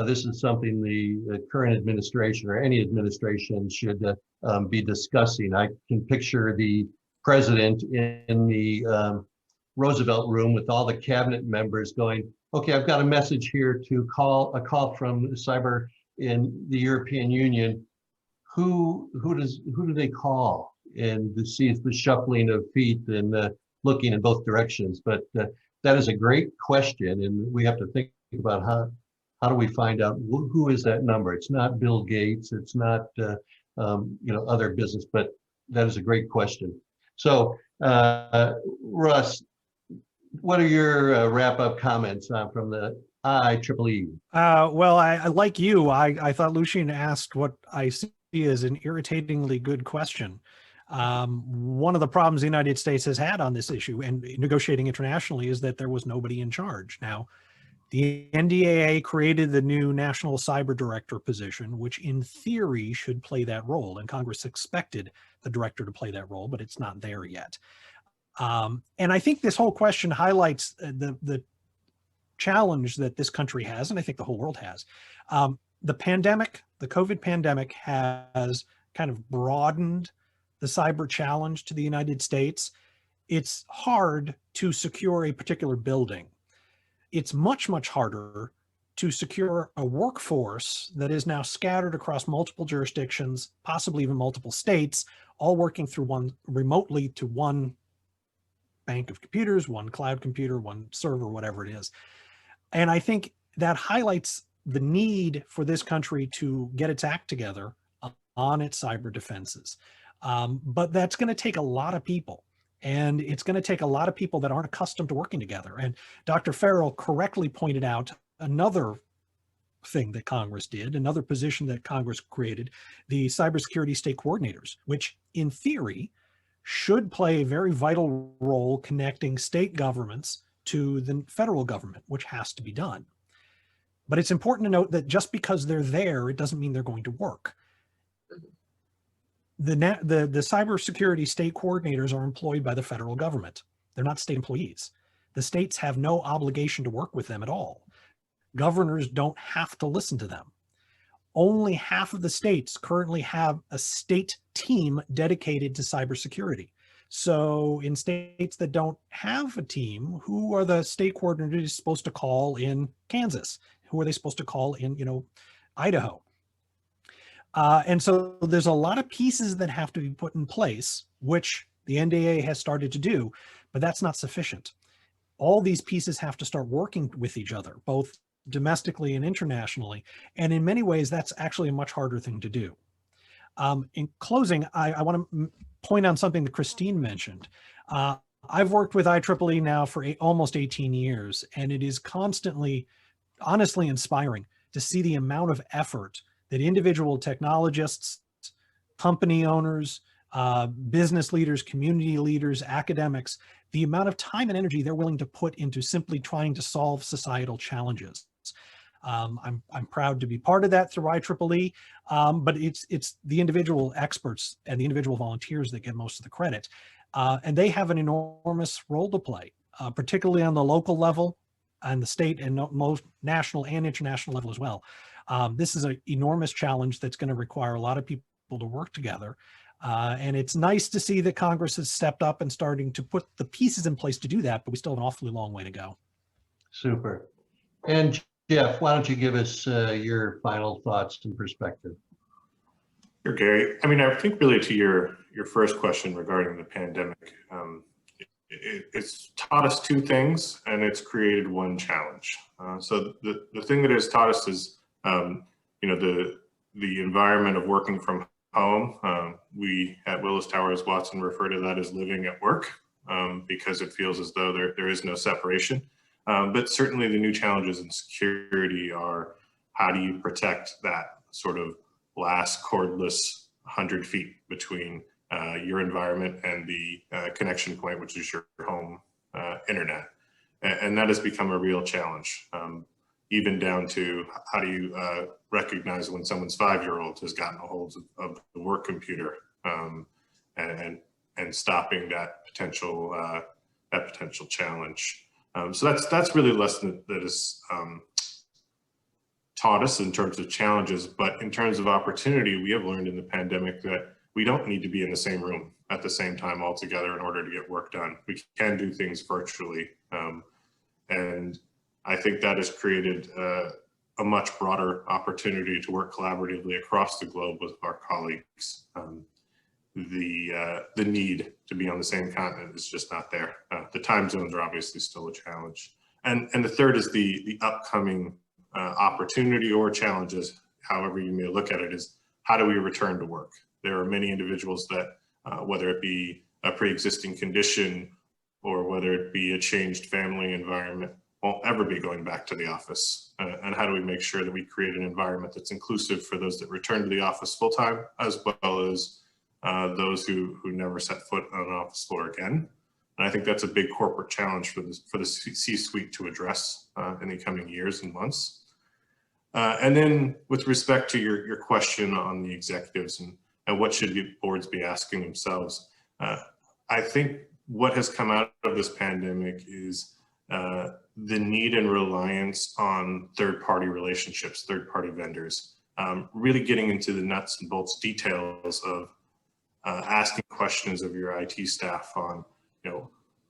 this is something the current administration or any administration should be discussing. I can picture the president in the Roosevelt room with all the cabinet members going, okay, I've got a message here to call, a call from cyber in the European Union. Who do they call? And to see the shuffling of feet and looking in both directions. But that is a great question, and we have to think about how do we find out who is that number? It's not Bill Gates, it's not other business, but that is a great question. So Russ, what are your wrap-up comments from the IEEE? Well, I like you. I thought Lucian asked what I see as an irritatingly good question. One of the problems the United States has had on this issue and negotiating internationally is that there was nobody in charge. Now, the NDAA created the new National Cyber Director position, which in theory should play that role. And Congress expected the director to play that role, but it's not there yet. And I think this whole question highlights the challenge that this country has, and I think the whole world has. The pandemic, the COVID pandemic, has kind of broadened the cyber challenge to the United States. It's hard to secure a particular building. It's much, much harder to secure a workforce that is now scattered across multiple jurisdictions, possibly even multiple states, all working through remotely to one bank of computers, one cloud computer, one server, whatever it is. And I think that highlights the need for this country to get its act together on its cyber defenses. But that's going to take a lot of people. And it's going to take a lot of people that aren't accustomed to working together. And Dr. Farrell correctly pointed out another thing that Congress did, another position that Congress created, the cybersecurity state coordinators, which in theory should play a very vital role connecting state governments to the federal government, which has to be done. But it's important to note that just because they're there, it doesn't mean they're going to work. The cybersecurity state coordinators are employed by the federal government. They're not state employees. The states have no obligation to work with them at all. Governors don't have to listen to them. Only half of the states currently have a state team dedicated to cybersecurity. So in states that don't have a team, who are the state coordinators supposed to call in Kansas? Who are they supposed to call in, Idaho? And so there's a lot of pieces that have to be put in place, which the NDAA has started to do, but that's not sufficient. All these pieces have to start working with each other, both domestically and internationally. And in many ways, that's actually a much harder thing to do. In closing, I want to point on something that Christine mentioned. I've worked with IEEE now for almost 18 years, and it is constantly, honestly inspiring to see the amount of effort that individual technologists, company owners, business leaders, community leaders, academics, the amount of time and energy they're willing to put into simply trying to solve societal challenges. I'm proud to be part of that through IEEE, but it's the individual experts and the individual volunteers that get most of the credit. And they have an enormous role to play, particularly on the local level and the state and most national and international level as well. This is an enormous challenge that's going to require a lot of people to work together. And it's nice to see that Congress has stepped up and starting to put the pieces in place to do that, but we still have an awfully long way to go. Super. And Jeff, why don't you give us your final thoughts and perspective? Sure, Gary. I mean, I think really to your first question regarding the pandemic, it's taught us two things and it's created one challenge. So the thing that has taught us is, the environment of working from home. We at Willis Towers Watson refer to that as living at work because it feels as though there is no separation. But certainly the new challenges in security are how do you protect that sort of last cordless 100 feet between your environment and the connection point, which is your home internet. And that has become a real challenge, even down to how do you recognize when someone's 5-year-old has gotten a hold of the work computer and stopping that potential challenge. So that's really a lesson that is taught us in terms of challenges, but in terms of opportunity, we have learned in the pandemic that we don't need to be in the same room at the same time all together in order to get work done. We can do things virtually. And I think that has created a much broader opportunity to work collaboratively across the globe with our colleagues. The need to be on the same continent is just not there. The time zones are obviously still a challenge. And the third is the upcoming opportunity or challenges, however you may look at it, is how do we return to work? There are many individuals that, whether it be a pre-existing condition or whether it be a changed family environment, won't ever be going back to the office. And how do we make sure that we create an environment that's inclusive for those that return to the office full-time, as well as those who never set foot on an office floor again. And I think that's a big corporate challenge for the C-suite to address in the coming years and months. And then with respect to your question on the executives and what should boards be asking themselves, I think what has come out of this pandemic is the need and reliance on third-party relationships, third-party vendors, really getting into the nuts and bolts details of asking questions of your IT staff on,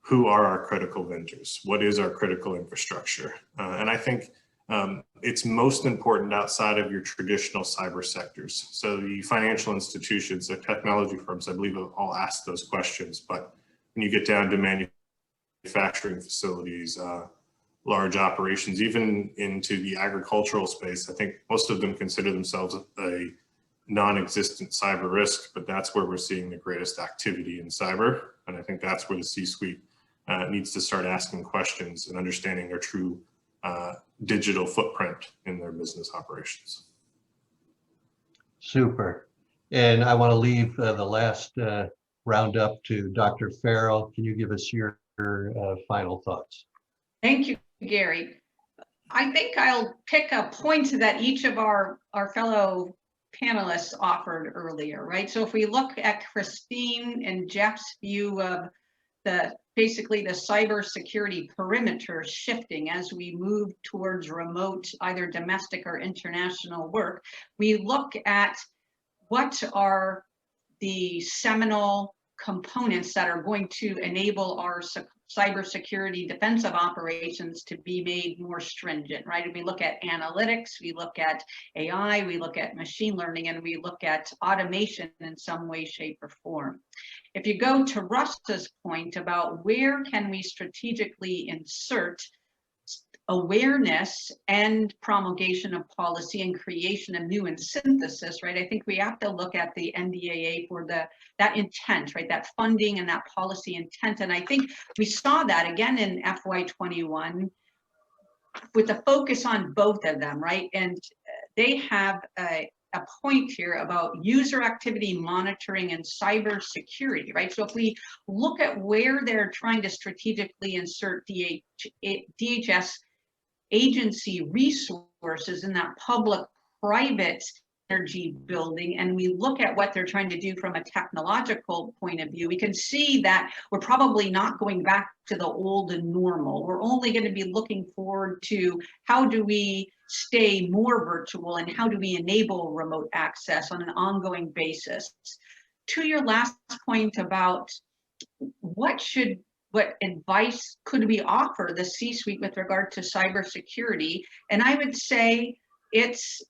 who are our critical vendors? What is our critical infrastructure? And I think it's most important outside of your traditional cyber sectors. So the financial institutions, the technology firms, I believe have all asked those questions. But when you get down to manufacturing facilities, large operations, even into the agricultural space, I think most of them consider themselves a non-existent cyber risk, but that's where we're seeing the greatest activity in cyber. And I think that's where the C-suite needs to start asking questions and understanding their true digital footprint in their business operations. Super. And I want to leave the last roundup to Dr. Farrell. Can you give us your final thoughts? Thank you, Gary. I think I'll pick a point that each of our fellow panelists offered earlier, right? So if we look at Christine and Jeff's view of basically the cybersecurity perimeter shifting as we move towards remote, either domestic or international work, we look at what are the seminal components that are going to enable our cybersecurity defensive operations to be made more stringent, right? And we look at analytics, we look at AI, we look at machine learning, and we look at automation in some way, shape, or form. If you go to Russ's point about where can we strategically insert awareness and promulgation of policy and creation of new and synthesis, right? I think we have to look at the NDAA for that intent, right? That funding and that policy intent. And I think we saw that again in FY21 with the focus on both of them, right? And they have a point here about user activity monitoring and cyber security, right? So if we look at where they're trying to strategically insert DHS agency resources in that public-private energy building, and we look at what they're trying to do from a technological point of view, we can see that we're probably not going back to the old and normal. We're only going to be looking forward to how do we stay more virtual and how do we enable remote access on an ongoing basis. To your last point about what advice could we offer the C-suite with regard to cybersecurity? And I would say it's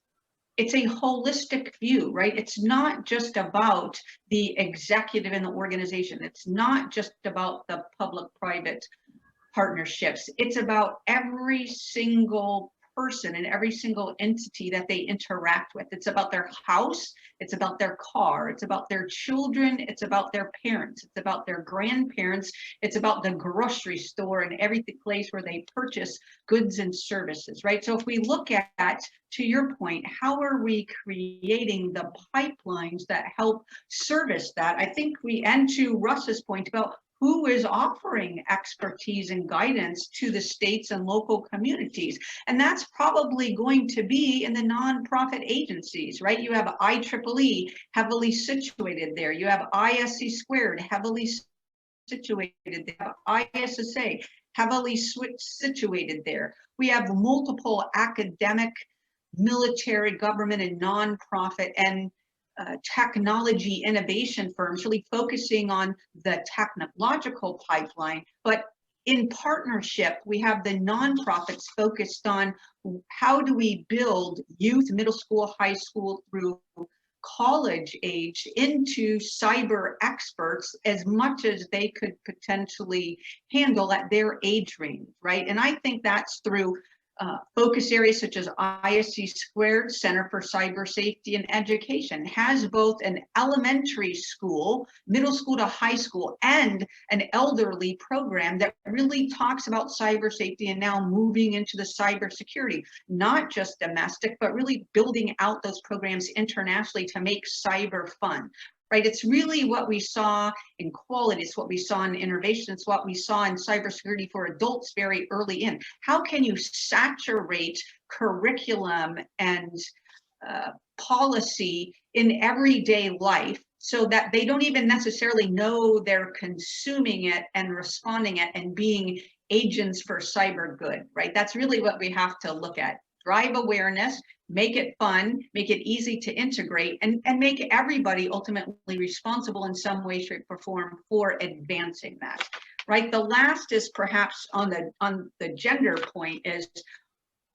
a holistic view, right? It's not just about the executive in the organization. It's not just about the public-private partnerships. It's about every single person and every single entity that they interact with. It's about their house, it's about their car, it's about their children, it's about their parents, it's about their grandparents, it's about the grocery store and every place where they purchase goods and services, right? So if we look at, to your point, how are we creating the pipelines that help service that? I think and to Russ's point about who is offering expertise and guidance to the states and local communities. And that's probably going to be in the nonprofit agencies, right? You have IEEE heavily situated there. You have ISC squared heavily situated there. ISSA heavily situated there. We have multiple academic, military, government, and nonprofit. And technology innovation firms really focusing on the technological pipeline, but in partnership, we have the nonprofits focused on how do we build youth, middle school, high school through college age into cyber experts as much as they could potentially handle at their age range, right? And I think that's through focus areas such as ISC Squared, Center for Cyber Safety and Education, has both an elementary school, middle school to high school, and an elderly program that really talks about cyber safety and now moving into the cyber security, not just domestic, but really building out those programs internationally to make cyber fun. Right, it's really what we saw in quality, it's what we saw in innovation, it's what we saw in cybersecurity for adults very early in. How can you saturate curriculum and policy in everyday life so that they don't even necessarily know they're consuming it and responding it and being agents for cyber good, right? That's really what we have to look at. Drive awareness, make it fun, make it easy to integrate, and make everybody ultimately responsible in some way, shape, or form for advancing that, right? The last is perhaps on the gender point is,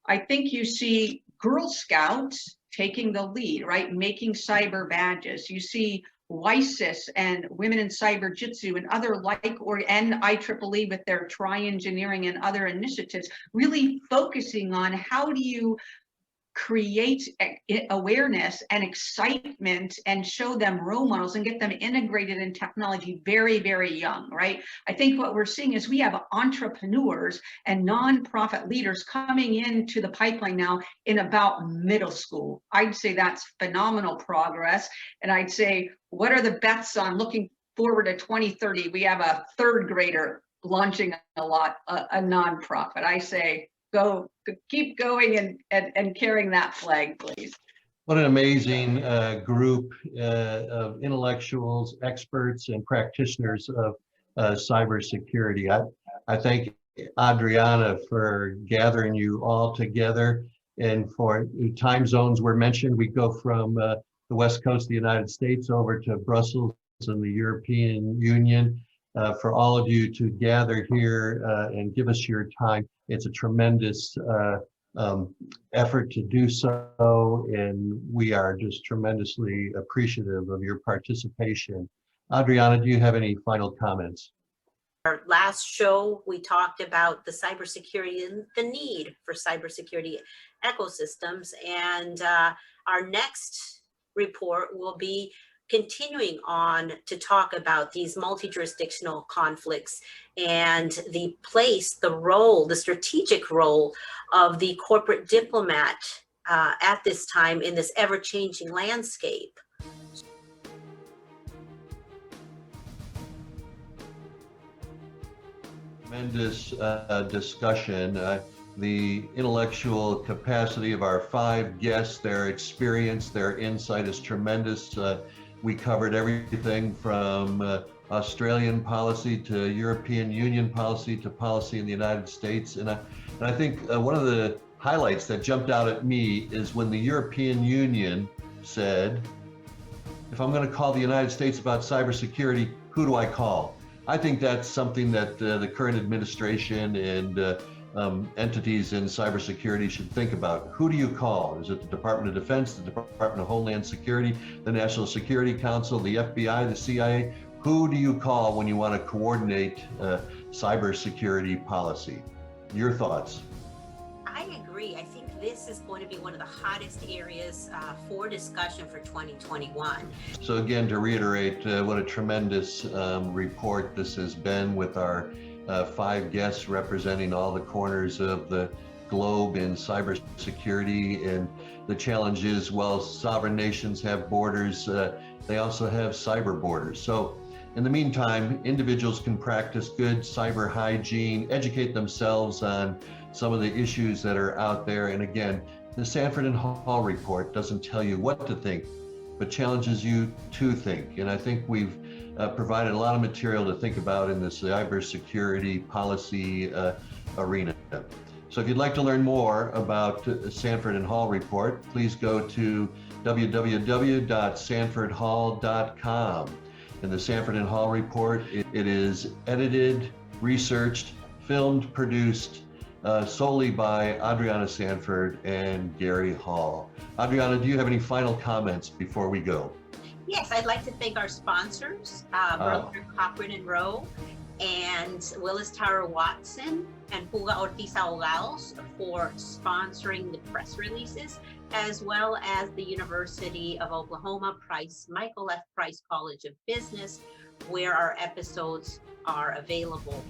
I think you see Girl Scouts taking the lead, right? Making cyber badges. You see WISIS and Women in Cyber Jitsu and other and IEEE with their tri-engineering and other initiatives, really focusing on how do you create awareness and excitement and show them role models and get them integrated in technology very, very young, right? I think what we're seeing is we have entrepreneurs and nonprofit leaders coming into the pipeline now in about middle school. I'd say that's phenomenal progress. And I'd say, what are the bets on looking forward to 2030? We have a third grader launching a nonprofit. I say, keep going and carrying that flag, please. What an amazing group of intellectuals, experts, and practitioners of cybersecurity. I thank Adriana for gathering you all together, and for time zones were mentioned. We go from the West Coast of the United States over to Brussels and the European Union. For all of you to gather here and give us your time. It's a tremendous effort to do so, and we are just tremendously appreciative of your participation. Adriana, do you have any final comments? Our last show, we talked about the cybersecurity and the need for cybersecurity ecosystems, and our next report will be continuing on to talk about these multi-jurisdictional conflicts and the place, the role, the strategic role of the corporate diplomat at this time in this ever-changing landscape. Tremendous discussion. The intellectual capacity of our 5 guests, their experience, their insight is tremendous. We covered everything from Australian policy to European Union policy to policy in the United States. And I think one of the highlights that jumped out at me is when the European Union said, if I'm going to call the United States about cybersecurity, who do I call? I think that's something that the current administration and entities in cybersecurity should think about. Who do you call? Is it the Department of Defense, the Department of Homeland Security, the National Security Council, the FBI, the CIA? Who do you call when you want to coordinate cybersecurity policy? Your thoughts? I agree. I think this is going to be one of the hottest areas for discussion for 2021. So again, to reiterate, what a tremendous report this has been with our 5 guests representing all the corners of the globe in cybersecurity, and the challenge is, while sovereign nations have borders, they also have cyber borders. So in the meantime, individuals can practice good cyber hygiene, educate themselves on some of the issues that are out there. And again, the Sanford and Hall Report doesn't tell you what to think, but challenges you to think. And I think we've provided a lot of material to think about in the cybersecurity policy arena. So if you'd like to learn more about the Sanford and Hall Report, please go to www.sanfordhall.com. And the Sanford and Hall Report, it is edited, researched, filmed, produced solely by Adriana Sanford and Garry Hall. Adriana, do you have any final comments before we go? Yes, I'd like to thank our sponsors, Berkshire Cochran and Rowe, and Willis Tower Watson and Puga Ortiz Ahogados for sponsoring the press releases, as well as the University of Oklahoma Michael F. Price College of Business, where our episodes are available.